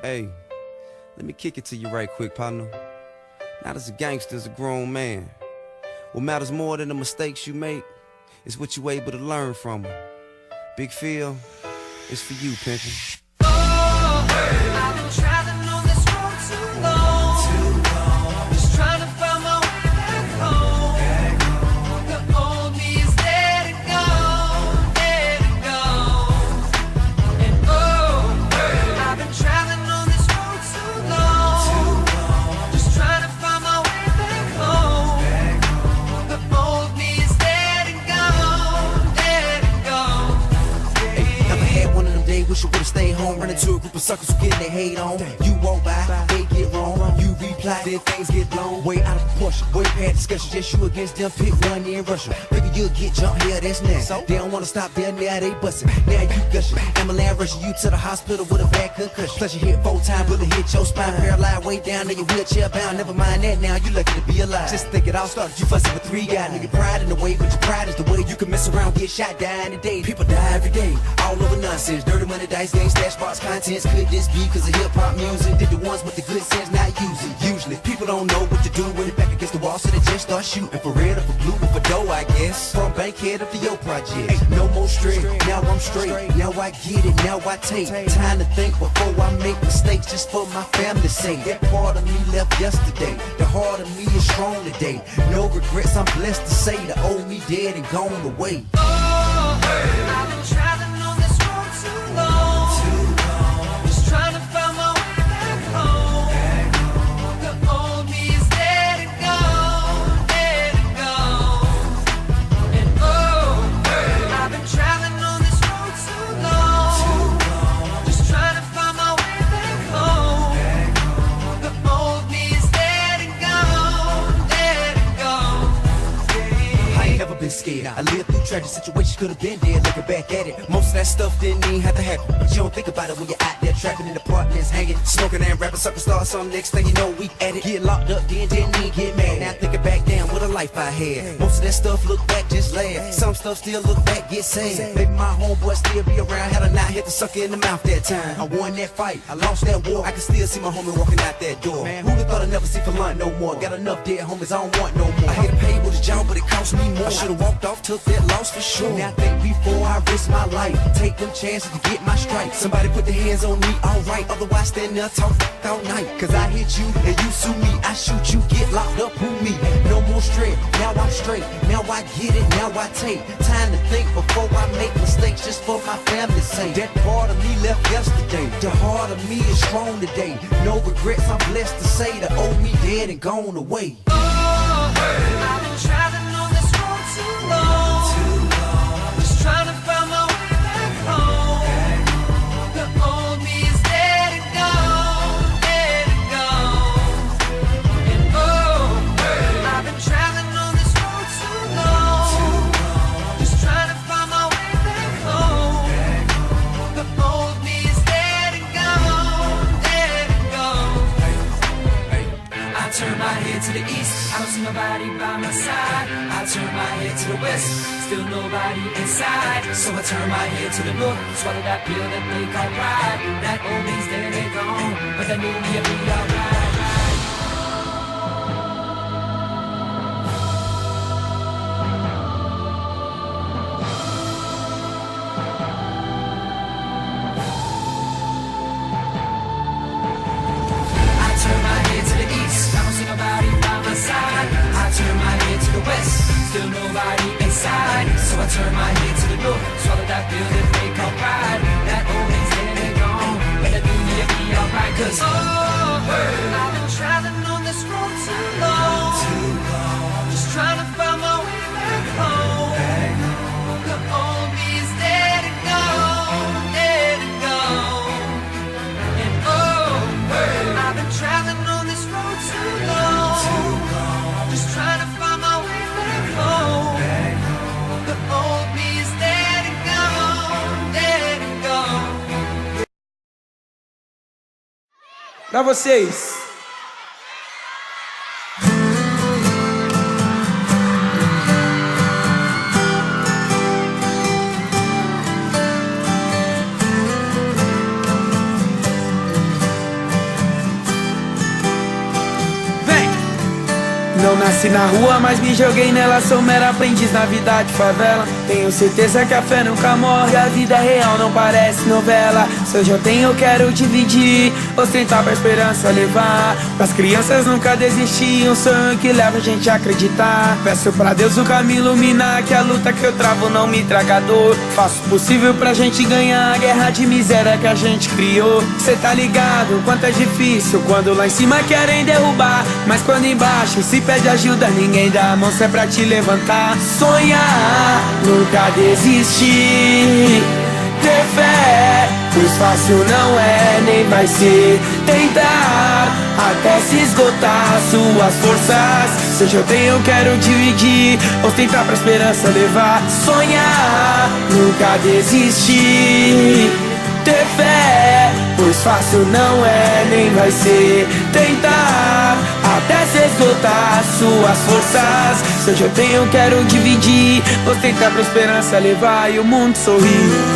Hey, let me kick it to you right quick, partner. Not as a gangster, as a grown man. What matters more than the mistakes you make is what you able to learn from them. Big Phil, it's for you, pimpin'. I've been traveling on this road too long. Just trying to find my way back home. The old me is dead and gone, dead and gone. And I've been traveling on this road too long. Just trying to find my way back home. The old me is dead and gone, dead and gone. Hey, never had one of them days, wish I would've stayed home. Running to a group of suckers who getting their hate on. You walk by, they get wrong. You reply, then things get blown. Way out of proportion, way past discussion. Just you against them, pick one in Russia. Figure you'll get jumped here, that's next. They don't wanna stop there, now they bustin'. Now you gushing. Ambulance rushing you to the hospital with a bad concussion. Plus you hit 4 times, bullet hit your spine. Paralyzed way down, now you wheelchair bound. Never mind that now, you lucky to be alive. Just think it all started, you fussing with 3 guys. Nigga pride in the way, but your pride is the way you can mess around, get shot, die in a day. People die every day, all over nonsense. Dirty money, dice games, stash box contents. Could this be cause of hip-hop music? Did the ones with the good sense not use it? Usually, people don't know what to do when it back against the wall, so they just start shooting. For red or for blue or for dough, I guess. From Bankhead up to your project. Hey, no more straight, now I'm straight. Now I get it, now I take time to think before I make mistakes, just for my family's sake. That part of me left yesterday. The heart of me is strong today. No regrets, I'm blessed to say the old me dead and gone away. I've been traveling on this road too long. Just trying to find my way back home. The old me is dead and gone, dead and gone. And I've been traveling on this road too long. Just trying to find my way back home. The old me is dead and gone, dead and gone. I ain't never been scared. I lived through tragic situations, could've been dead. Looking back at it, most of that stuff didn't even have to happen. But you don't think about it when you're out there trapping in apartments, hanging, smoking and rapping, sucker star. Some next thing you know, we at it. Get locked up, then didn't even get mad. Now thinking back, damn, what a life I had. Most of that stuff look back, just laugh. Some stuff still look back, get sad. Maybe my homeboy still be around. Had I not hit the sucker in the mouth that time. I won that fight, I lost that war. I can still see my homie walking out that door. Man, who'da thought I'd never see for lunch no more? Got enough dead homies, I don't want no more. I had to pay with a job, but it cost me more. I should've walked off, took that loss for sure. Now I think before I risk my life, take them chances to get my stripes. Somebody put their hands on me, alright. Otherwise stand there talk all night. Cause I hit you and you sue me. I shoot you, get locked up, who me? No more straight, now I'm straight. Now I get it, now I take time to think before I make mistakes, just for my family's sake. That part of me left yesterday. The heart of me is strong today. No regrets, I'm blessed to say the old me dead and gone away. I've been traveling on this road too long. Just trying to find my way back home. The old me is dead and gone, dead and gone. And I've been traveling on this road too long. Just trying to find my way back home. The old me is dead and gone, dead and gone. I turn my head to the east, I don't see nobody by my side. I turn my head to the west, still nobody inside. So I turn my head to the north, swallow that pill that they call pride. That old me's dead and gone, but that new me'll be alright. I turn my head to the east, I don't see nobody by my side. I turn my head to the west, still nobody inside. So I turn my head to the north, swallow that pill that they call pride. That old man's dead and gone, but that new me'll be alright. Cause I've been traveling on this road too long. Just trying to find my way back home. The old me is dead and gone, dead and gone. And I've been traveling on this road too long. Just trying to find my way back home. The old me is dead and gone, dead and gone. Pra vocês. Nasci na rua, mas me joguei nela. Sou mero aprendiz na vida de favela. Tenho certeza que a fé nunca morre. A vida é real, não parece novela. Se hoje eu tenho, eu quero dividir. Ostentar pra esperança levar. Pras crianças nunca desistir. Um sonho que leva a gente a acreditar. Peço pra Deus o caminho iluminar. Que a luta que eu travo não me traga dor. Faço o possível pra gente ganhar a guerra de miséria que a gente criou. Cê tá ligado quanto é difícil quando lá em cima querem derrubar, mas quando embaixo se pede ajuda, ninguém dá a mão se é pra te levantar. Sonhar, nunca desistir, ter fé, pois fácil não é, nem vai ser. Tentar, até se esgotar suas forças. Se hoje eu tenho, eu quero dividir. Ostentar pra esperança levar. Sonhar, nunca desistir, ter fé, pois fácil não é, nem vai ser. Tentar, até se esgotar suas forças. Se hoje eu tenho, eu quero dividir. Ostentar pra esperança levar e o mundo sorrir.